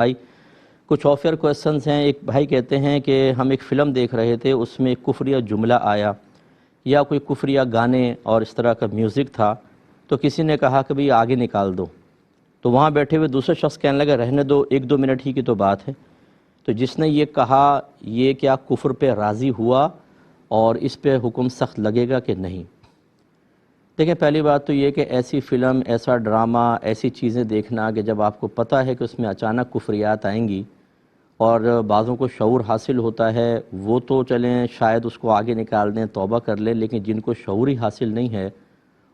بھائی کچھ offer questions ہیں۔ ایک بھائی کہتے ہیں کہ ہم ایک فلم دیکھ رہے تھے، اس میں ایک کفریہ جملہ آیا یا کوئی کفریہ گانے اور اس طرح کا میوزک تھا، تو کسی نے کہا کہ بھئی آگے نکال دو، تو وہاں بیٹھے ہوئے دوسرے شخص کہنے لگا رہنے دو، 1-2 منٹ ہی کی تو بات ہے۔ تو جس نے یہ کہا یہ کیا کفر پہ راضی ہوا اور اس پہ حکم سخت لگے گا کہ نہیں؟ دیکھیں، پہلی بات تو یہ کہ ایسی فلم، ایسا ڈرامہ، ایسی چیزیں دیکھنا کہ جب آپ کو پتہ ہے کہ اس میں اچانک کفریات آئیں گی اور بعضوں کو شعور حاصل ہوتا ہے، وہ تو چلیں شاید اس کو آگے نکال دیں، توبہ کر لیں، لیکن جن کو شعور ہی حاصل نہیں ہے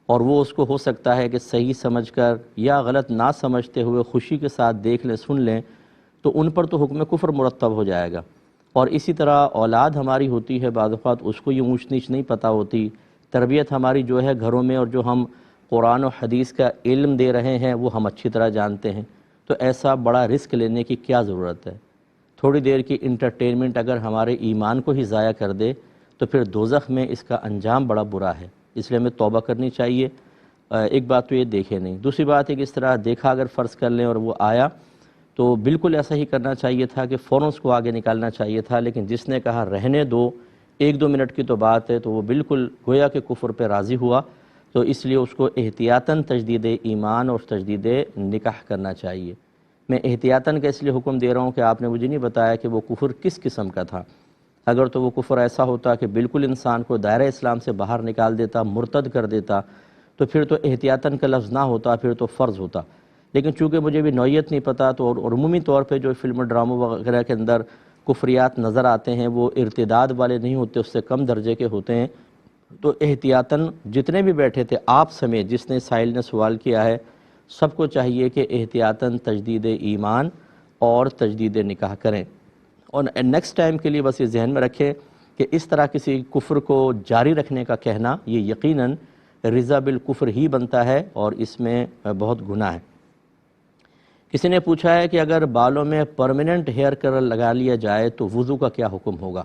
اور وہ اس کو ہو سکتا ہے کہ صحیح سمجھ کر یا غلط نہ سمجھتے ہوئے خوشی کے ساتھ دیکھ لیں، سن لیں، تو ان پر تو حکم کفر مرتب ہو جائے گا۔ اور اسی طرح اولاد ہماری ہوتی ہے، بعض اوقات اس کو یہ اونچ نیچ نہیں پتہ ہوتی، تربیت ہماری جو ہے گھروں میں، اور جو ہم قرآن و حدیث کا علم دے رہے ہیں وہ ہم اچھی طرح جانتے ہیں، تو ایسا بڑا رسک لینے کی کیا ضرورت ہے؟ تھوڑی دیر کی انٹرٹینمنٹ اگر ہمارے ایمان کو ہی ضائع کر دے تو پھر دوزخ میں اس کا انجام بڑا برا ہے، اس لیے ہمیں توبہ کرنی چاہیے۔ ایک بات تو یہ دیکھے نہیں، دوسری بات ہے کہ اس طرح دیکھا اگر فرض کر لیں اور وہ آیا تو بالکل ایسا ہی کرنا چاہیے تھا کہ فوراً اس کو آگے نکالنا چاہیے تھا، لیکن جس نے کہا رہنے دو، 1-2 منٹ کی تو بات ہے، تو وہ بالکل گویا کہ کفر پہ راضی ہوا، تو اس لیے اس کو احتیاطاً تجدید ایمان اور تجدید نکاح کرنا چاہیے۔ میں احتیاطاً کا اس لیے حکم دے رہا ہوں کہ آپ نے مجھے نہیں بتایا کہ وہ کفر کس قسم کا تھا۔ اگر تو وہ کفر ایسا ہوتا کہ بالکل انسان کو دائرہ اسلام سے باہر نکال دیتا، مرتد کر دیتا، تو پھر تو احتیاطاً کا لفظ نہ ہوتا، پھر تو فرض ہوتا۔ لیکن چونکہ مجھے بھی نوعیت نہیں پتہ، تو اور عمومی طور پہ جو فلم ڈراموں وغیرہ کے اندر کفریات نظر آتے ہیں وہ ارتداد والے نہیں ہوتے، اس سے کم درجے کے ہوتے ہیں، تو احتیاطاً جتنے بھی بیٹھے تھے آپ سمیت، جس نے سائل نے سوال کیا ہے، سب کو چاہیے کہ احتیاطاً تجدید ایمان اور تجدید نکاح کریں۔ اور نیکسٹ ٹائم کے لیے بس یہ ذہن میں رکھیں کہ اس طرح کسی کفر کو جاری رکھنے کا کہنا یہ یقیناً رضا بالکفر ہی بنتا ہے اور اس میں بہت گناہ ہے۔ کسی نے پوچھا ہے کہ اگر بالوں میں پرماننٹ ہیئر کلر لگا لیا جائے تو وضو کا کیا حکم ہوگا؟